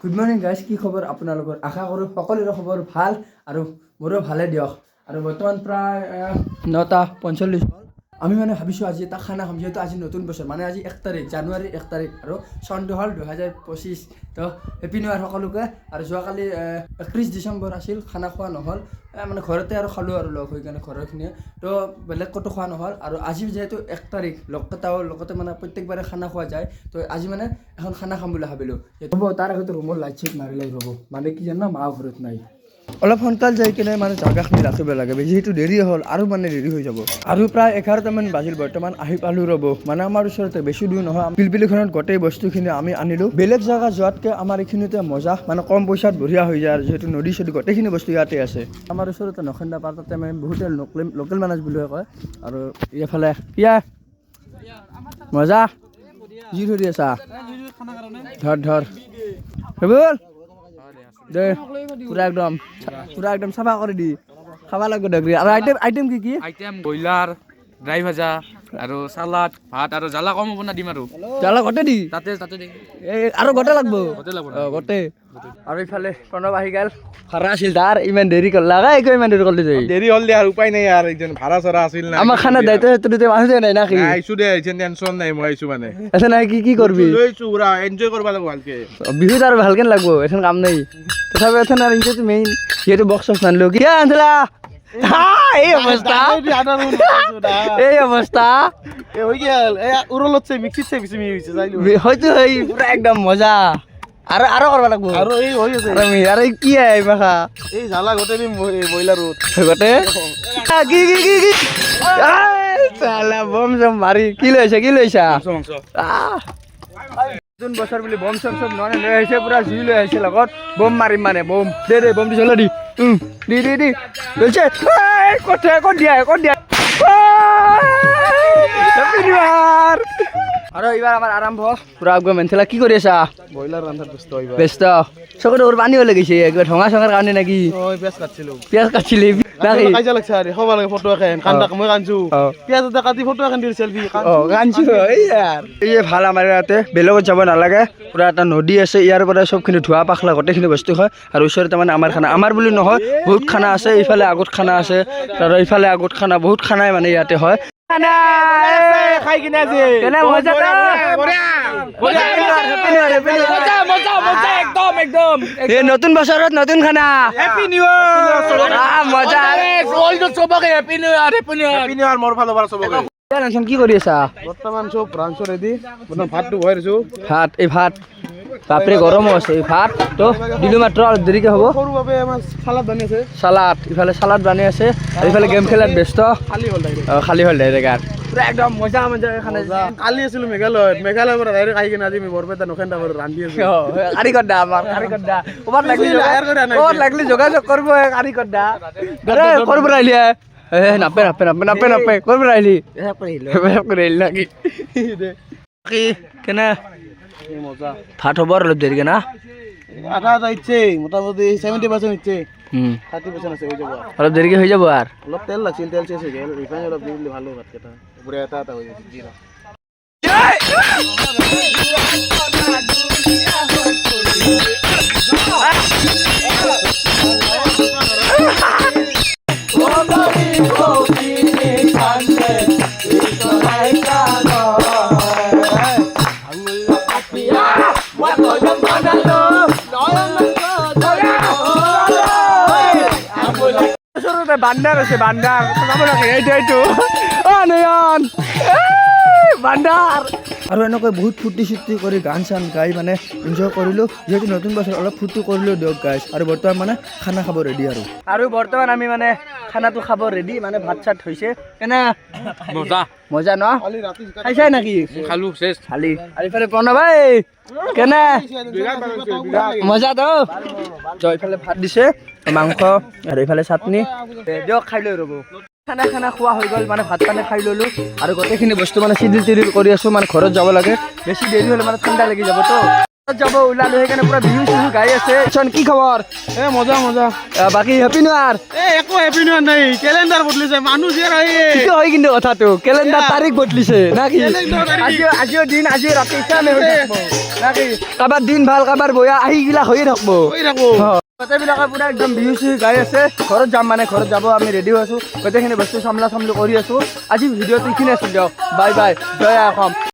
Good morning guys, কি খবৰ আপোনালোকৰ? আশা কৰোঁ সকলোৰে খবৰ ভাল আৰু মোৰো ভালে দিয়ক। আৰু বৰ্তমান প্ৰায় 9:45 হ'ল। আমি মানে ভাবিছোঁ আজি এটা খানা খাম, যিহেতু আজি নতুন বছৰ, মানে আজি 1 তাৰিখ, জানুৱাৰীৰ 1 তাৰিখ আৰু চনটো হ'ল 2025। তো হেপী নিউ ইয়াৰ সকলোকে। আৰু যোৱাকালি 31 ডিচেম্বৰ আছিল, খানা খোৱা নহ'ল, মানে ঘৰতে আৰু খালোঁ আৰু লগ হৈ কেনে ঘৰৰখিনিয়ে। তো বেলেগ ক'তো খোৱা নহ'ল। আৰু আজি যিহেতু 1 তাৰিখ, লগকেইটাও লগতে মানে প্ৰত্যেকবাৰে খানা খোৱা যায়, তো আজি মানে এখন খানা খাম বুলি ভাবিলোঁ। হ'ব, তাৰ আগতে ৰুমৰ লাইট চাইট মাৰিলে ৰ'ব, মানে কি জানা, মা ঘৰত নাই। অলপ সোনকাল যাই কিনে মানে জাগাখিনি ৰাখিব লাগে, যিহেতু দেৰি হ'ল আৰু মানে দেৰি হৈ যাব। আৰু প্ৰায় 11টামান বাজিল, বৰ্তমান আহি পালোঁ ৰ'ব। মানে আমাৰ ওচৰতে বেছি দূৰ নহয়, পিলপিলিখনত গোটেই বস্তুখিনি আমি আনিলোঁ। বেলেগ জেগা যোৱাতকৈ আমাৰ এইখিনিতে মজা, মানে কম পইচাত বঢ়িয়া হৈ যায়। আৰু যিহেতু নদী চদী গোটেইখিনি বস্তু ইয়াতে আছে। আমাৰ ওচৰতে নখন্দা পাৰ, তাতে মানে বহুতে লোকেল মাছ বুলিয়ে কয়। আৰু এইফালে কিয়া মজা যি ধৰি আছা, ধৰ সেইবোৰ দে পুৰা একদম চাফা কৰি দি খাবা লাগিব দে। আৰু আইটেম কি আইটেম ব্ৰইলাৰ, ড্ৰাই ভাজা আৰু চালাড, ভাত আৰু জ্বালা কম হ'ব না দিম আৰু জ্বালা গোটেই দি তাতে দি এই আৰু গোটেই লাগব গোটেই লাগব গোটেই। আৰু ইফালে প্ৰণৱ আহি গেল, ভাড়া আছিল তাৰ, ইমান দেৰি কৰলা কিয় ইমান দেৰি কৰিলি? দেৰি হ'ল দে, আৰু উপায় নাই আৰু একজন ভাড়া চৰা আছিল না। আমাৰ খানা দায়িত্ব মানুহ নাই না কি আহিছো দে, টেনচন নাই, মই আহিছো মানে আছে নাই কি কৰবি? লৈছো পুৰা এনজয় কৰিব লাগিব ভালকে। বিহুত আৰু ভালকে লাগব, এখন কাম নাই। তথাপি এখন আৰু ইনজয়টো মেইন, যিহেতু বক্স চক্স নানিলো। কি আনিছিলা? এই অৱস্থা হৈ গেল উৰলত মিক্সিত বেছি হৈছে হয়তো এই পুৰা একদম মজা। আৰু কৰিব লাগব আৰু এই হৈ আছে আৰু কি মাখা এই জ্বালা গোটেই দিম ব্ৰইলাৰত গোটে কি চালা বম চম মাৰি কি লৈছা? নতুন বছৰ বুলি বম চম চব লৈ আহিছে, পুৰা জুই লৈ আহিছে লগত। বম মাৰিম মানে বম দে বম দি চলা দি লৈছে ক'ত দিয়া আৰু এইবাৰ আমাৰ আৰম্ভ পুৰা একদম মেনথেলা। কি কৰি আছা? ব্ৰইলাৰ ৰান্ধাত ব্যস্ত চকুত ওৰ পানী ওলাই গৈছে, একবাৰ ঢঙা চঙাৰ কাৰণে নাকি? পিয়াজ কাটছিলি নাকি? কাজিয়া লাগছে আৰু হ'ব লাগে ফটো এখন কান্দা, মই কান্দছো পিয়াজ এটা কাটি ফটো এখন দিল চেলফি কান্দছো। এই ভাল, আমাৰ ইয়াতে বেলেগত যাব নালাগে, পুৰা এটা নদী আছে, ইয়াৰ পৰা চবখিনি ধোৱা পাখলা গোটেইখিনি বস্তু হয়। আৰু ওচৰতে মানে আমাৰ খানা, আমাৰ বুলি নহয় বহুত খানা আছে। এইফালে আগত খানা আছে, আৰু এইফালে আগত খানা, বহুত খানাই মানে ইয়াতে হয়। খাই কিনে নতুন বছৰত নতুন খানা, মজা। মোৰ ফালৰ পৰা চবকে কি কৰি আছা? বৰ্তমান চব ৰাংচ ৰেডি, ভাতটো বহাই দিছো। ভাত বাপৰে গৰমো আছে। এই ভাত তো দিলো মাত্ৰ, অলপ দেৰিকে হ'ব। সৰু বাবে আমাৰ চালাড বানি আছে, ইফালে চালাড বানি আছে, আৰু ইফালে গেম খেলাত ব্যস্ত। খালী হ'ল ডাইৰেক্ট পুৰা একদম মজা খানা। কালি আছিলো মেঘালয়ৰ পৰা ডাইৰেক্ট আহি কিনে আজি আমি বৰপেটা নখেন্দা ৰান্ধি আছো। কাৰিকৰ্দা আমাৰ কাৰিকৰ্দা ক'ৰবাত লাগলি যোগাযোগ কৰিব। কাৰিকৰ্দা কৰিব আহিলি নাপে কৰিব আহিলি নাকি? কেনে ভাত হ'ব অলপ দেৰিকে না? আধা ইচ্ছে মোটামুটি 70% ইচ্ছে, 30% আছে, হৈ যাব। অলপ দেৰিকে হৈ যাব। আৰু অলপ তেল লাগছিল, তেল চেছ হৈ গেল, ৰিফাইন অলপ দি দিলে ভাল হ'ব ভাতকেইটা। এটা হৈ গৈছে জিৰা। বান্দাৰ আছে, বান্দাৰ এইটো বান্দাৰ। আৰু এনেকৈ বহুত ফূৰ্তি চূৰ্তি কৰি গান চান গাই মানে এনজয় কৰিলোঁ, যিহেতু নতুন বছৰ অলপ ফূৰ্তি কৰিলোঁ দিয়ক গাইজ। আৰু বৰ্তমান মানে খানা খাব ৰেডি। আৰু বৰ্তমান আমি মানে খানাটো খাব ৰেডি, মানে ভাত চাত হৈছে। কেনে মজা ন? খাইছাই নাকি? খালো চেছ খালি। আৰু ইফালে প্ৰণৱ ভাই কেনে মজা তো? ইফালে ভাত দিছে, মাংস, আৰু ইফালে চাটনি। দিয়ক খাই লৈ ৰ'ব। খানা খোৱা হৈ গ'ল, মানে ভাত পানী খাই ল'লোঁ। আৰু গোটেইখিনি বস্তু মানে চিডিল কৰি আছোঁ, মানে ঘৰত যাব লাগে। বেছি দেৰি হ'লে মানে ঠাণ্ডা লাগি যাব তো। যাব ওলালো সেইকাৰণে পুৰা বিহু চিহু গাই আছে চোন কি খবৰ এ মজা মজা বাকী হেপী নিউ ইয়াৰ এ একো হেপী নিউ নাই কেলেণ্ডাৰ বদলিছে মানুহ যে সেইটো হয় কিন্তু কথাটো কেলেণ্ডাৰ তাৰিখ বদলিছে না কি কেলেণ্ডাৰ তাৰিখ। আজিও দিন আজি ৰাতি চামে হৈ থাকিব না কি কাৰোবাৰ দিন ভাল কাৰোবাৰ বেয়া আহি গিলা হৈয়ে থাকিব হৈ থাকো গোটেইবিলাকে পুৰা একদম বিহু চিহু গাই আছে ঘৰত যাম মানে ঘৰত যাব আমি ৰেডি হৈ আছোঁ গোটেইখিনি বস্তু চামলা চামলি কৰি আছোঁ আজি ভিডিঅ'টো এইখিনি আছিল দিয়ক বাই বাই জয় অসম